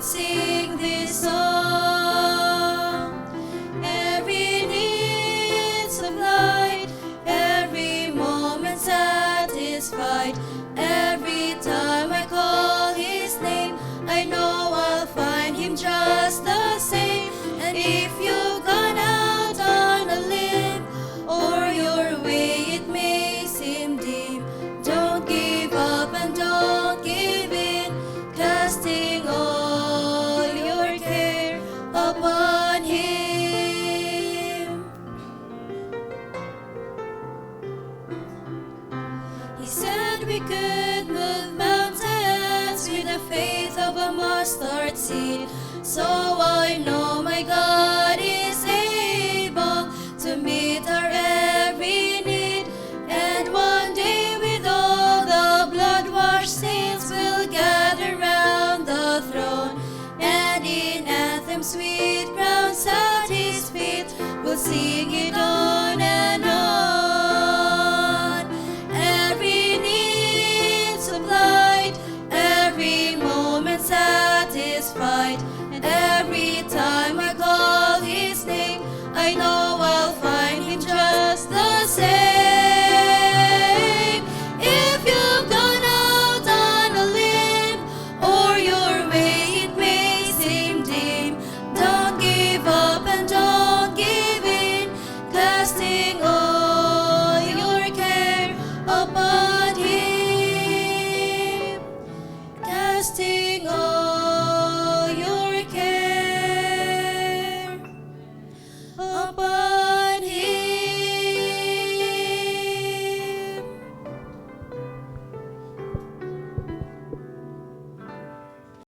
sing this song. Every need supplied, every moment satisfied. Every time I call His name, I know I'll find Him just the same. And if you've gone out on a limb, or your way it may seem dim, don't give up and don't give in, casting all your care upon Him. He said we could move mountains with the faith of a mustard seed. So I know my God is able to meet our every need. And one day with all the blood-washed saints we'll gather round the throne, and in anthems sweet round at His feet we'll sing it all